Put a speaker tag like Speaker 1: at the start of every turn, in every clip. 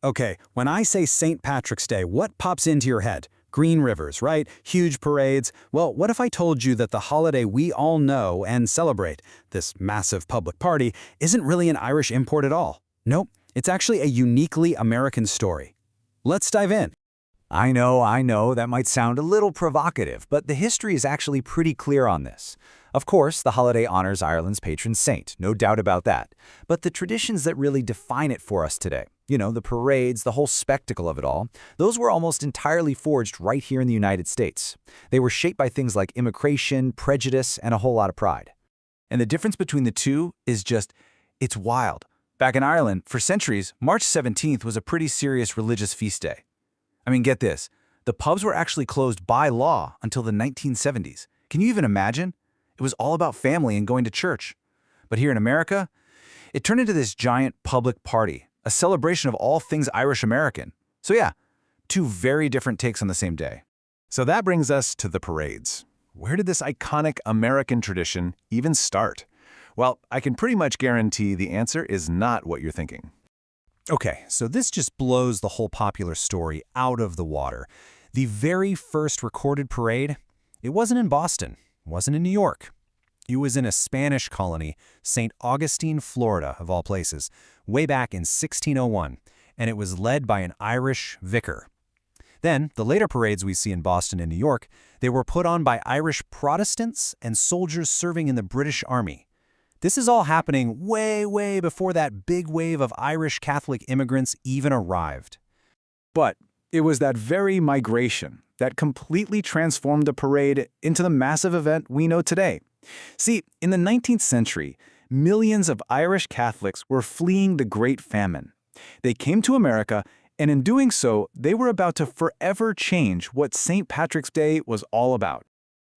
Speaker 1: Okay, when I say St. Patrick's Day, what pops into your head? Green rivers, right? Huge parades. Well, what if I told you that the holiday we all know and celebrate, this massive public party, isn't really an Irish import at all? Nope, it's actually a uniquely American story. Let's dive in.
Speaker 2: I know, that might sound a little provocative, but the history is actually pretty clear on this. Of course, the holiday honors Ireland's patron saint, no doubt about that. But the traditions that really define it for us today, the parades, the whole spectacle of it all, those were almost entirely forged right here in the United States. They were shaped by things like immigration, prejudice, and a whole lot of pride. And the difference between the two is it's wild. Back in Ireland, for centuries, March 17th was a pretty serious religious feast day. I mean, get this. The pubs were actually closed by law until the 1970s. Can you even imagine? It was all about family and going to church. But here in America, it turned into this giant public party, a celebration of all things Irish-American. So yeah, two very different takes on the same day.
Speaker 3: So that brings us to the parades. Where did this iconic American tradition even start? Well, I can pretty much guarantee the answer is not what you're thinking.
Speaker 1: Okay, so this just blows the whole popular story out of the water. The very first recorded parade, it wasn't in Boston, it wasn't in New York. It was in a Spanish colony, St. Augustine, Florida, of all places, way back in 1601, and it was led by an Irish vicar. Then, the later parades we see in Boston and New York, they were put on by Irish Protestants and soldiers serving in the British Army. This is all happening way before that big wave of Irish Catholic immigrants even arrived.
Speaker 3: But it was that very migration that completely transformed the parade into the massive event we know today. See, in the 19th century, millions of Irish Catholics were fleeing the Great Famine. They came to America, and in doing so, they were about to forever change what St. Patrick's Day was all about.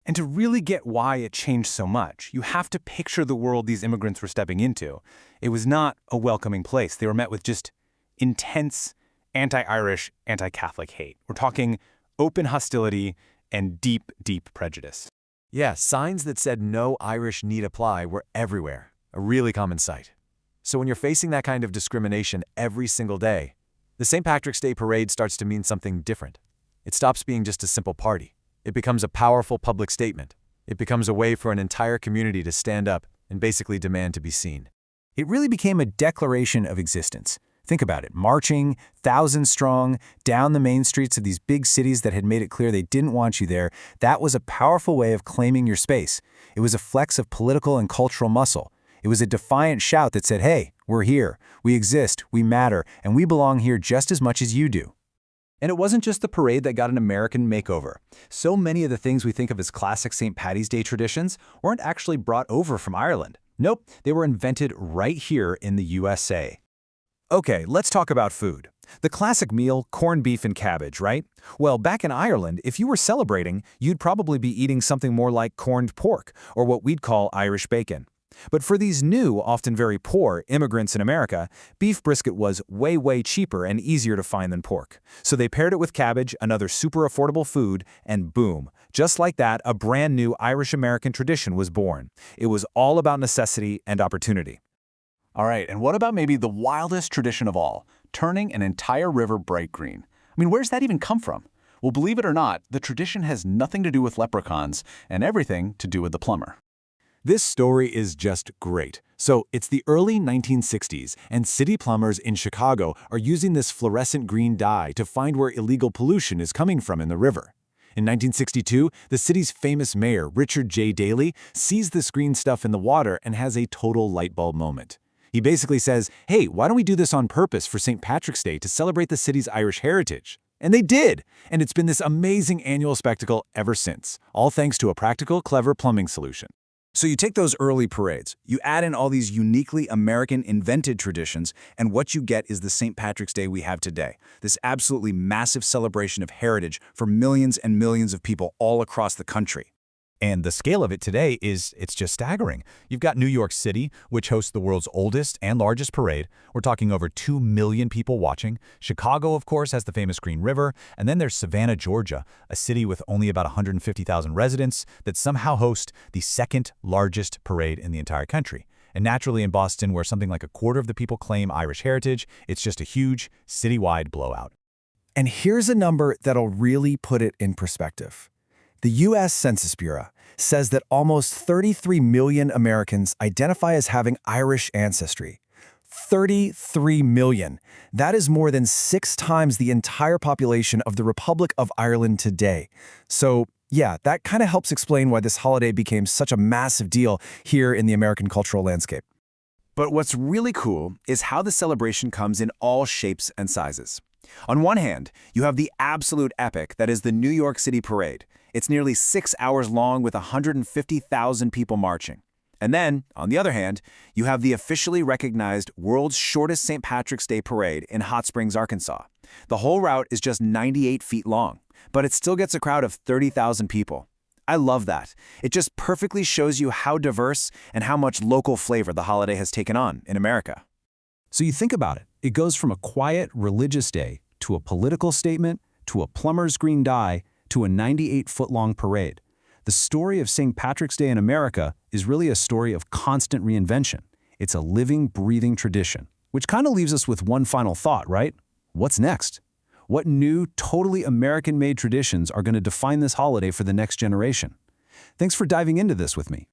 Speaker 4: And to really get why it changed so much, you have to picture the world these immigrants were stepping into. It was not a welcoming place. They were met with just intense anti-Irish, anti-Catholic hate. We're talking open hostility and deep prejudice.
Speaker 2: Yeah, signs that said no Irish need apply were everywhere, a really common sight. So when you're facing that kind of discrimination every single day, the St. Patrick's Day parade starts to mean something different. It stops being just a simple party. It becomes a powerful public statement. It becomes a way for an entire community to stand up and basically demand to be seen.
Speaker 1: It really became a declaration of existence. Think about it, marching, thousands strong, down the main streets of these big cities that had made it clear they didn't want you there. That was a powerful way of claiming your space. It was a flex of political and cultural muscle. It was a defiant shout that said, hey, we're here, we exist, we matter, and we belong here just as much as you do.
Speaker 2: And it wasn't just the parade that got an American makeover. So many of the things we think of as classic St. Paddy's Day traditions weren't actually brought over from Ireland. Nope, they were invented right here in the USA.
Speaker 1: Okay, let's talk about food. The classic meal, corned beef and cabbage, right? Well, back in Ireland, if you were celebrating, you'd probably be eating something more like corned pork, or what we'd call Irish bacon. But for these new, often very poor, immigrants in America, beef brisket was way cheaper and easier to find than pork. So they paired it with cabbage, another super affordable food, and boom. Just like that, a brand new Irish-American tradition was born. It was all about necessity and opportunity.
Speaker 3: All right, and what about maybe the wildest tradition of all, turning an entire river bright green? I mean, where's that even come from? Well, believe it or not, the tradition has nothing to do with leprechauns and everything to do with the plumber.
Speaker 2: This story is just great. So it's the early 1960s, and city plumbers in Chicago are using this fluorescent green dye to find where illegal pollution is coming from in the river. In 1962, the city's famous mayor, Richard J. Daley, sees this green stuff in the water and has a total light bulb moment. He basically says, hey, why don't we do this on purpose for St. Patrick's Day to celebrate the city's Irish heritage? And they did! And it's been this amazing annual spectacle ever since, all thanks to a practical, clever plumbing solution.
Speaker 1: So you take those early parades, you add in all these uniquely American invented traditions, and what you get is the St. Patrick's Day we have today. This absolutely massive celebration of heritage for millions and millions of people all across the country.
Speaker 5: And the scale of it today it's just staggering. You've got New York City, which hosts the world's oldest and largest parade. We're talking over 2 million people watching. Chicago, of course, has the famous Green River. And then there's Savannah, Georgia, a city with only about 150,000 residents that somehow hosts the second largest parade in the entire country. And naturally in Boston, where something like a quarter of the people claim Irish heritage, it's just a huge citywide blowout.
Speaker 3: And here's a number that'll really put it in perspective. The U.S. Census Bureau says that almost 33 million Americans identify as having Irish ancestry. 33 million. That is more than 6 times the entire population of the Republic of Ireland today. So, yeah, that kind of helps explain why this holiday became such a massive deal here in the American cultural landscape.
Speaker 2: But what's really cool is how the celebration comes in all shapes and sizes. On one hand, you have the absolute epic that is the New York City Parade. It's nearly 6 hours long with 150,000 people marching. And then, on the other hand, you have the officially recognized world's shortest St. Patrick's Day Parade in Hot Springs, Arkansas. The whole route is just 98 feet long, but it still gets a crowd of 30,000 people. I love that. It just perfectly shows you how diverse and how much local flavor the holiday has taken on in America.
Speaker 3: So you think about it. It goes from a quiet religious day to a political statement to a plumber's green dye to a 98-foot-long parade. The story of St. Patrick's Day in America is really a story of constant reinvention. It's a living, breathing tradition, which kind of leaves us with one final thought, right? What's next? What new, totally American-made traditions are going to define this holiday for the next generation? Thanks for diving into this with me.